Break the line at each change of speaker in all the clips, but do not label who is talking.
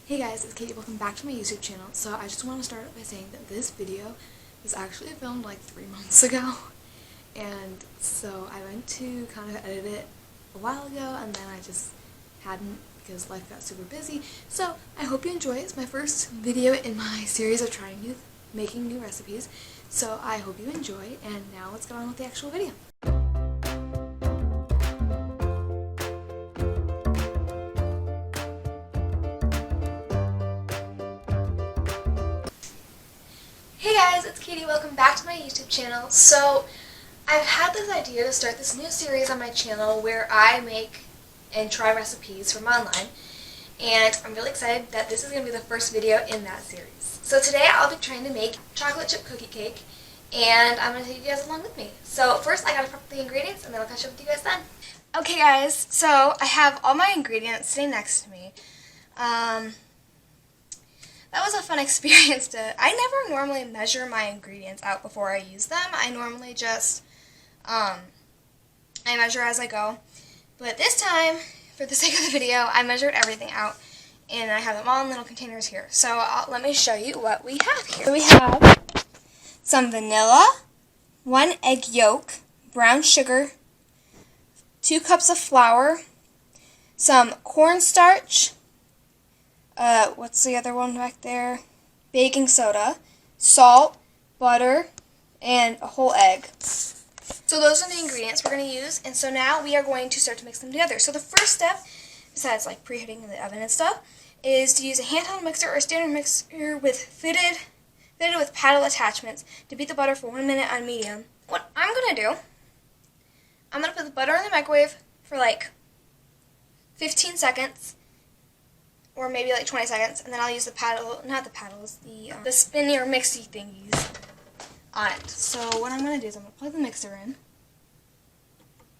Hey guys, it's Katie. Welcome back to my YouTube channel. So I just want to start by saying that this video was actually filmed like 3 months ago. And so I went to kind of edit it a while ago and then I just hadn't because life got super busy. So I hope you enjoy it. It's my first video in my series of making new recipes. So I hope you enjoy, and now let's get on with the actual video. Hey guys, it's Katie. Welcome back to my YouTube channel. So I've had this idea to start this new series on my channel where I make and try recipes from online, and I'm really excited that this is going to be the first video in that series. So today I'll be trying to make chocolate chip cookie cake, and I'm going to take you guys along with me. So first I got to prep the ingredients and then I'll catch up with you guys then. Okay guys, so I have all my ingredients sitting next to me. That was a fun experience I never normally measure my ingredients out before I use them. I normally just, I measure as I go. But this time, for the sake of the video, I measured everything out, and I have them all in little containers here. So let me show you what we have here. We have some vanilla, 1 egg yolk, brown sugar, 2 cups of flour, some cornstarch, what's the other one back there? Baking soda, salt, butter, and a whole egg. So those are the ingredients we're going to use, and so now we are going to start to mix them together. So the first step, besides like preheating in the oven and stuff, is to use a handheld mixer or a standard mixer with fitted with paddle attachments to beat the butter for 1 minute on medium. What I'm going to do, I'm going to put the butter in the microwave for like 15 seconds, or maybe like 20 seconds, and then I'll use the paddle, not the paddles, the spinny or mixy thingies on it. So what I'm going to do is I'm going to plug the mixer in.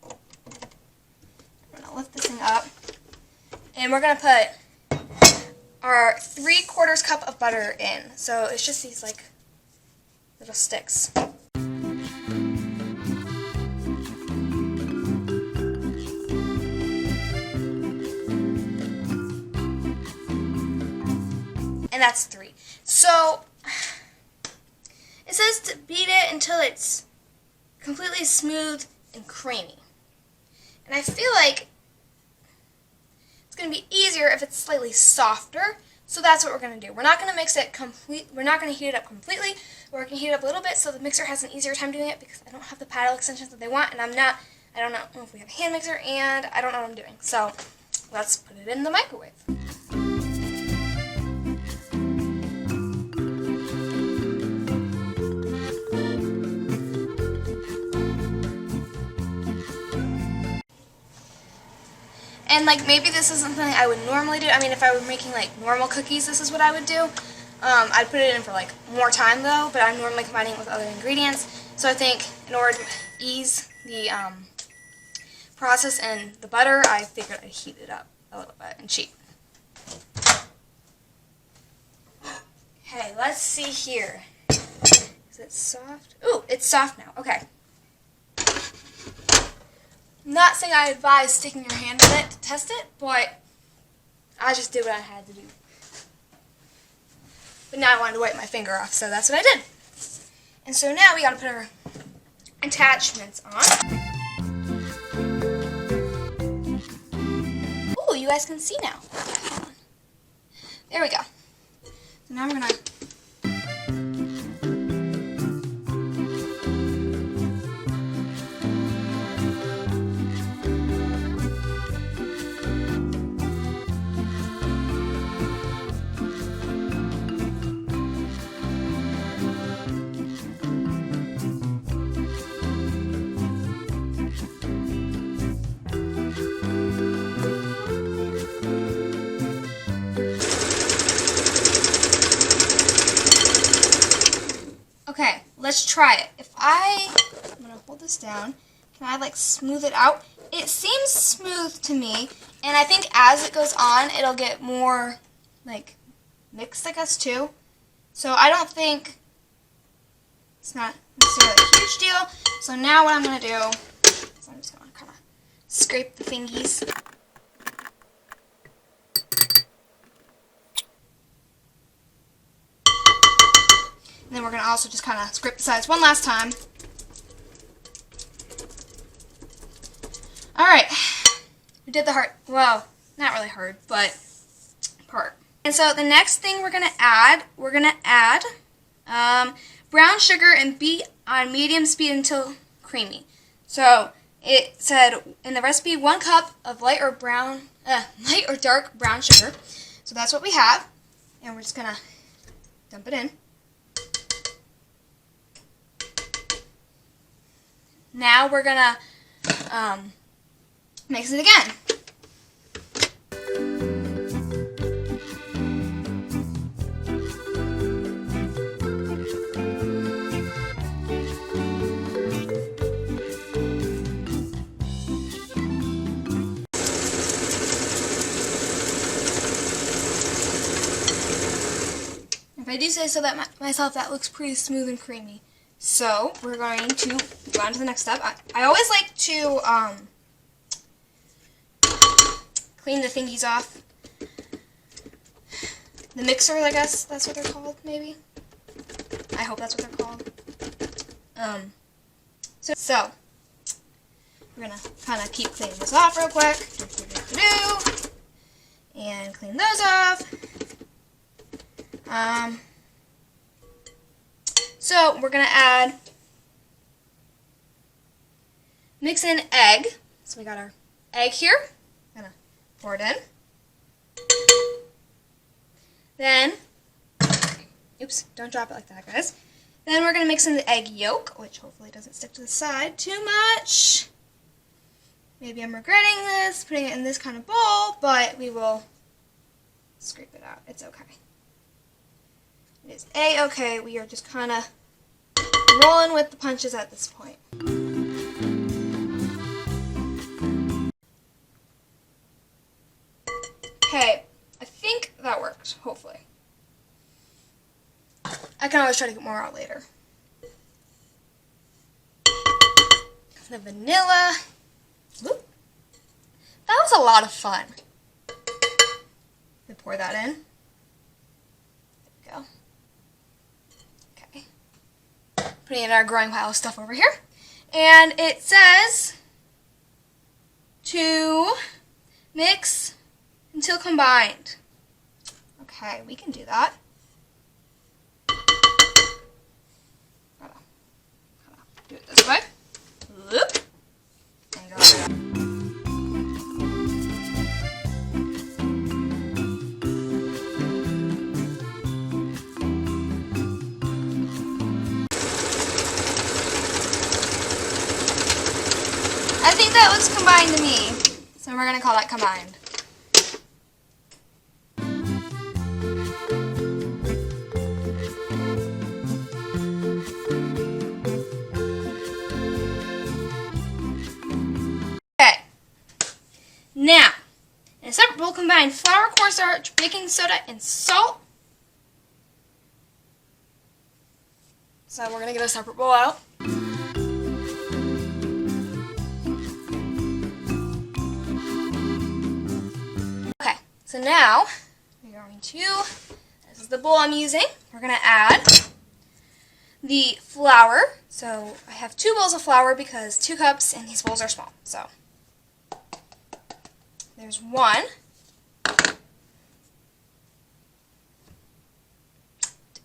I'm going to lift this thing up, and we're going to put our 3/4 cup of butter in. So it's just these like little sticks. And that's 3. So it says to beat it until it's completely smooth and creamy. And I feel like it's going to be easier if it's slightly softer. So that's what we're going to do. We're not going to mix it we're not going to heat it up completely. We're going to heat it up a little bit so the mixer has an easier time doing it, because I don't have the paddle extensions that they want, and I don't know if we have a hand mixer, and I don't know what I'm doing. So let's put it in the microwave. And like maybe this is something I would normally do. I mean, if I were making like normal cookies, this is what I would do. I'd put it in for like more time though, but I'm normally combining it with other ingredients. So I think in order to ease the process and the butter, I figured I'd heat it up a little bit and cheat. Okay, let's see here. Is it soft? Ooh, it's soft now. Okay. Not saying I advise sticking your hand in it to test it, but I just did what I had to do. But now I wanted to wipe my finger off, so that's what I did. And so now we gotta put our attachments on. Ooh, you guys can see now. There we go. So now we're gonna Okay, let's try it. I'm going to hold this down. Can I like smooth it out? It seems smooth to me, and I think as it goes on, it'll get more like mixed, I guess, too. So I don't think it's not necessarily a huge deal. So now what I'm going to do is I'm just going to kind of scrape the fingies. we're going to also just kind of scrape the sides one last time. Alright, we did the hard, well, not really hard, but part. And so the next thing we're going to add brown sugar and beat on medium speed until creamy. So it said in the recipe 1 cup of light or dark brown sugar. So that's what we have, and we're just going to dump it in. Now we're going to mix it again. If I do say so that myself, that looks pretty smooth and creamy. So we're going to go on to the next step. I always like to clean the thingies off. The mixers, I guess that's what they're called, maybe. I hope that's what they're called. So we're gonna kind of keep cleaning this off real quick. And clean those off. So we're gonna mix in egg. So we got our egg here. Gonna pour it in. Then, oops, don't drop it like that, guys. Then we're gonna mix in the egg yolk, which hopefully doesn't stick to the side too much. Maybe I'm regretting this, putting it in this kind of bowl, but we will scrape it out. It's okay. It is A-okay. We are just kind of rolling with the punches at this point. Okay, I think that worked, hopefully. I can always try to get more out later. The vanilla. Whoop. That was a lot of fun. We pour that in. There we go. Putting in our growing pile of stuff over here. And it says to mix until combined. Okay, we can do that. Gotta do it this way. Whoop. And go like that. I think that looks combined to me, so we're going to call that combined. Okay, now, in a separate bowl, combine flour, cornstarch, baking soda, and salt. So we're going to get a separate bowl out. So now, we're going to, this is the bowl I'm using, we're going to add the flour. So I have 2 bowls of flour because 2 cups and these bowls are small. So there's 1.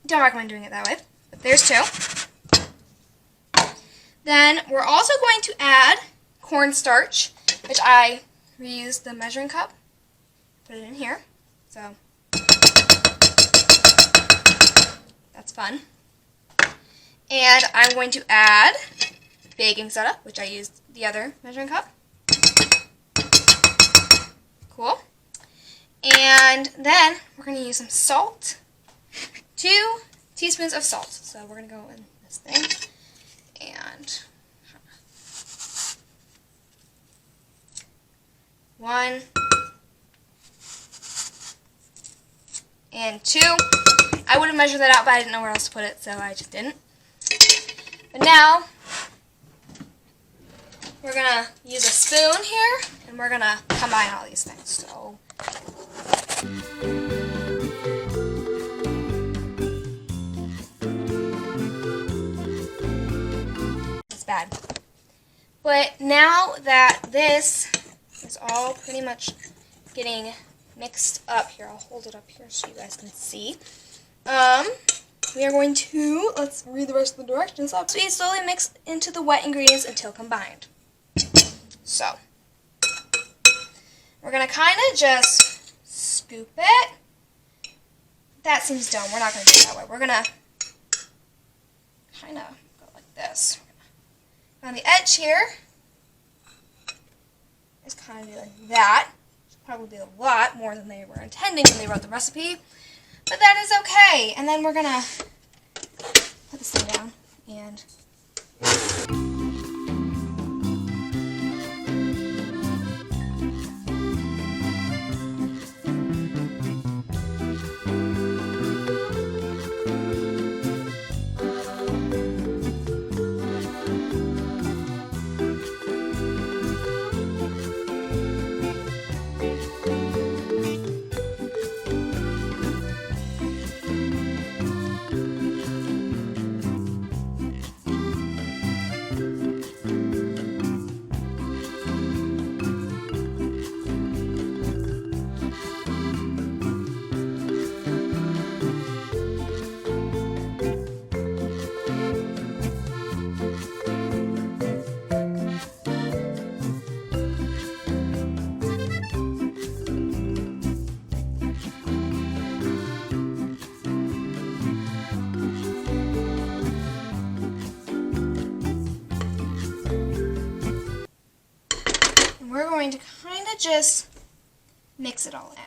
Don't recommend doing it that way, but there's 2. Then we're also going to add cornstarch, which I reused the measuring cup. Put it in here, so that's fun. And I'm going to add baking soda, which I used the other measuring cup. Cool. And then we're going to use some salt. 2 teaspoons of salt. So we're going to go in this thing. And 1 and 2. I would have measured that out, but I didn't know where else to put it, so I just didn't. But now, we're going to use a spoon here, and we're going to combine all these things. So, But now that this is all pretty much getting mixed up here, I'll hold it up here so you guys can see. We are going to, let's read the rest of the directions up. So we slowly mix into the wet ingredients until combined. So, we're going to kind of just scoop it. That seems dumb. We're not going to do it that way. We're going to kind of go like this. On the edge here, it's kind of be like that. Probably a lot more than they were intending when they wrote the recipe. But that is okay. And then we're going to put this thing down and... we're going to kind of just mix it all in.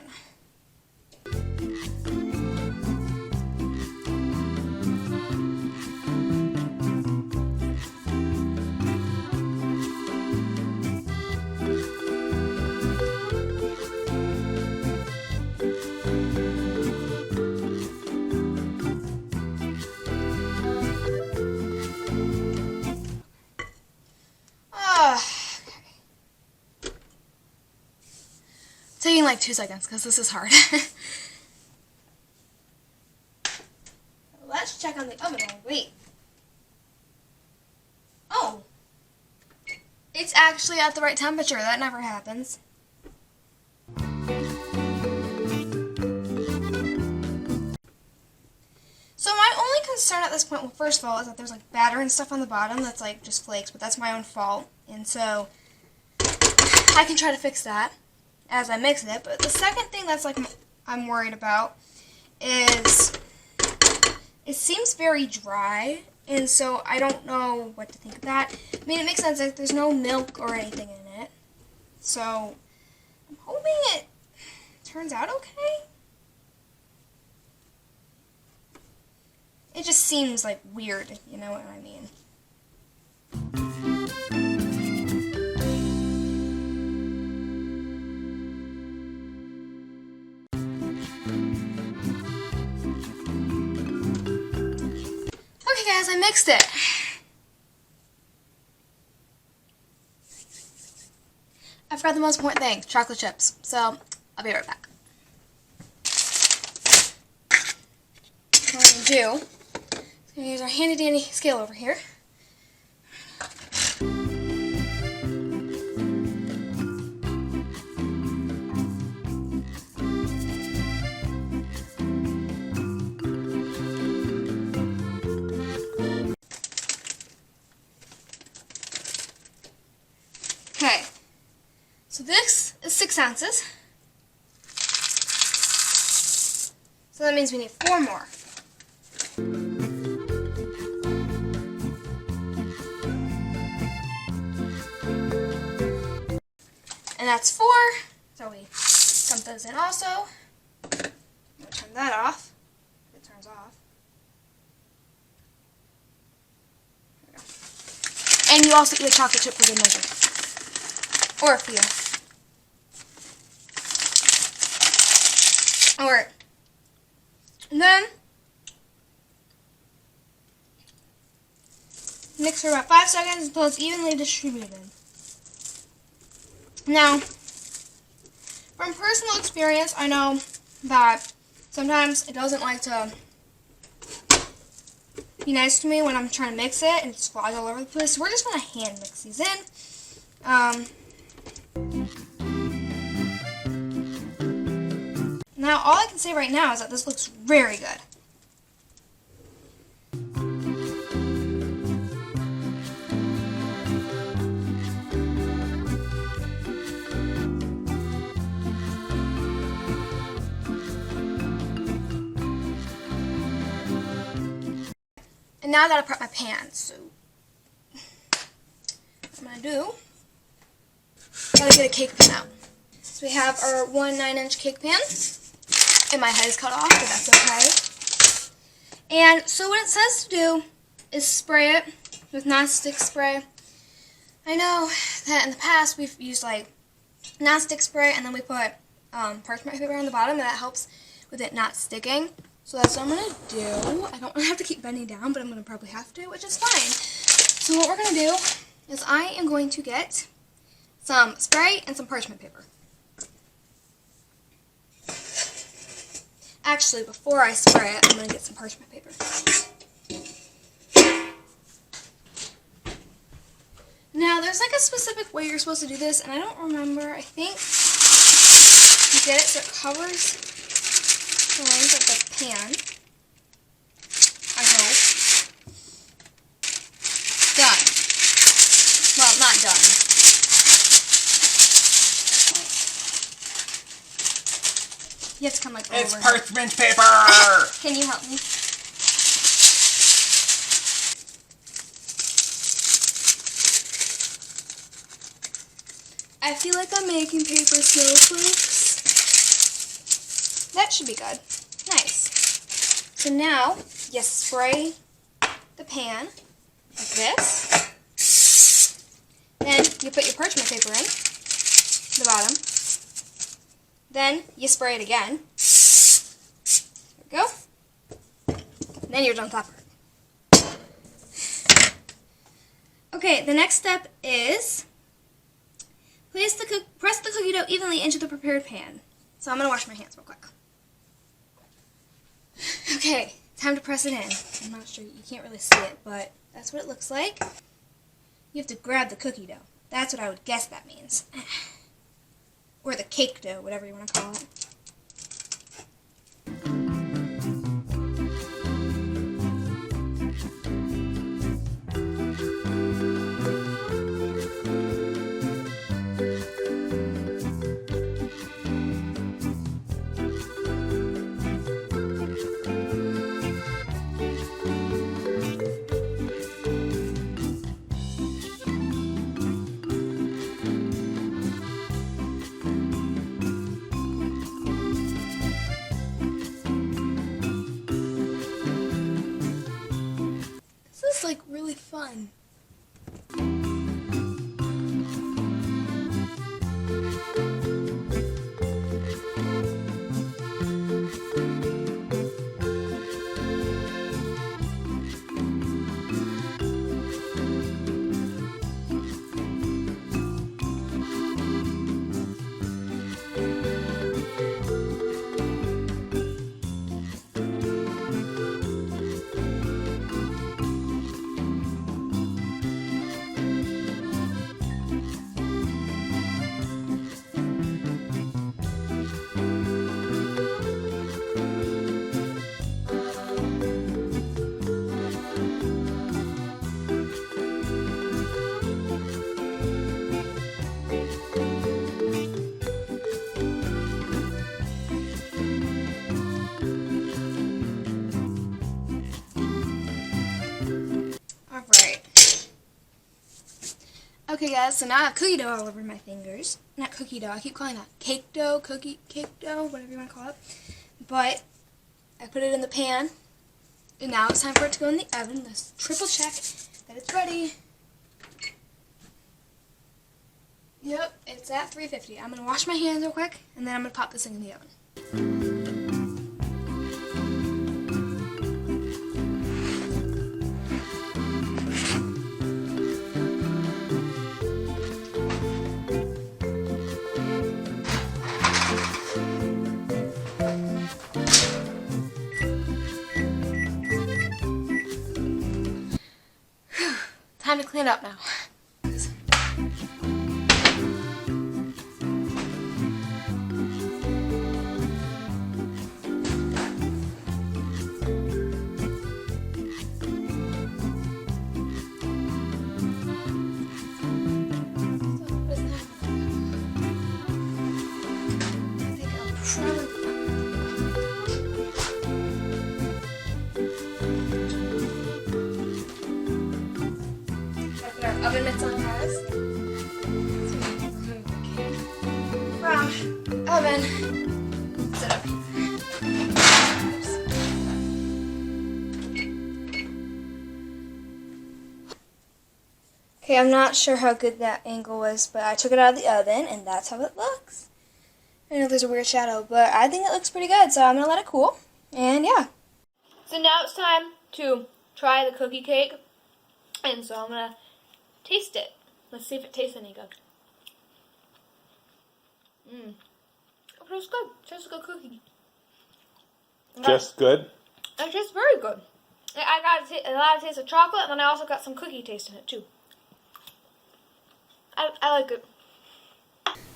Taking like 2 seconds because this is hard. Let's check on the oven. Wait. Oh. It's actually at the right temperature. That never happens. So my only concern at this point, well, first of all, is that there's like batter and stuff on the bottom that's like just flakes, but that's my own fault. And so I can try to fix that as I mix it. But the second thing that's like I'm worried about is it seems very dry, and so I don't know what to think of that. I mean, it makes sense that there's no milk or anything in it, so I'm hoping it turns out okay. It just seems like weird, you know what I mean? Okay guys, I mixed it. I forgot the most important thing, chocolate chips. So, I'll be right back. What we're going to do is going to use our handy dandy scale over here. Okay, so this is 6 ounces. So that means we need 4 more. And that's 4. So we dump those in also. I'm going to turn that off. It turns off. There we go. And you also eat a chocolate chip for good measure. Or a few. Alright. And then mix for about 5 seconds until it's evenly distributed. Now, from personal experience, I know that sometimes it doesn't like to be nice to me when I'm trying to mix it and it just flies all over the place. So we're just going to hand mix these in. Now all I can say right now is that this looks very good. And now I gotta prep my pan, so what I'm gonna do, gotta get a cake pan out. So we have our 1 9-inch cake pan, and my head is cut off, but that's okay. And so what it says to do is spray it with non-stick spray. I know that in the past we've used like non-stick spray, and then we put parchment paper on the bottom, and that helps with it not sticking. So that's what I'm going to do. I don't have to keep bending down, but I'm going to probably have to, which is fine. So what we're going to do is I am going to get some spray and some parchment paper. Actually, before I spray it, I'm going to get some parchment paper. Now, there's like a specific way you're supposed to do this, and I don't remember. I think you get it so it covers the length of the pan. I hope. Done. Well, not done. You have to come like over.
It's parchment paper!
Can you help me? I feel like I'm making paper snowflakes. That should be good. Nice. So now, you spray the pan like this. Then you put your parchment paper in the bottom. Then you spray it again. There we go. Then you're done topper. Okay, the next step is press the cookie dough evenly into the prepared pan. So I'm going to wash my hands real quick. Okay, time to press it in. I'm not sure, you can't really see it, but that's what it looks like. You have to grab the cookie dough. That's what I would guess that means. Or the cake dough, whatever you want to call it. Like really fun. Okay guys, so now I have cookie dough all over my fingers. Not cookie dough, I keep calling that cake dough, cake dough, whatever you want to call it. But I put it in the pan, and now it's time for it to go in the oven. Let's triple check that it's ready. Yep, it's at 350. I'm going to wash my hands real quick, and then I'm going to pop this thing in the oven. Time to clean up now. minutes on this. From oven. Set up here. Okay, I'm not sure how good that angle was, but I took it out of the oven, and that's how it looks. I know there's a weird shadow, but I think it looks pretty good, so I'm going to let it cool, and yeah. So now it's time to try the cookie cake, and so I'm going to taste it. Let's see if it tastes any good. It tastes good. It tastes like a cookie.
Just good?
It tastes very good. I got a lot of taste of chocolate, and then I also got some cookie taste in it, too. I like it.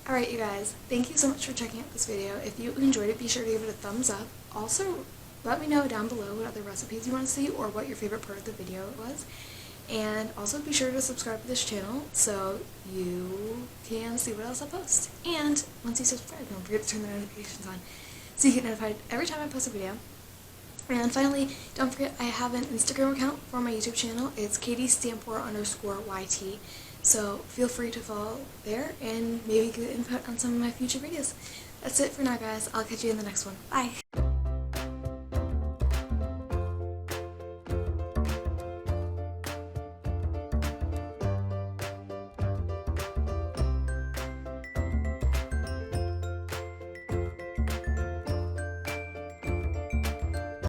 Alright, you guys, thank you so much for checking out this video. If you enjoyed it, be sure to give it a thumbs up. Also, let me know down below what other recipes you want to see or what your favorite part of the video was. And also be sure to subscribe to this channel so you can see what else I post. And once you subscribe, don't forget to turn the notifications on so you get notified every time I post a video. And finally, don't forget I have an Instagram account for my YouTube channel. It's Katy Stampor _YT. So feel free to follow there and maybe get input on some of my future videos. That's it for now, guys. I'll catch you in the next one. Bye!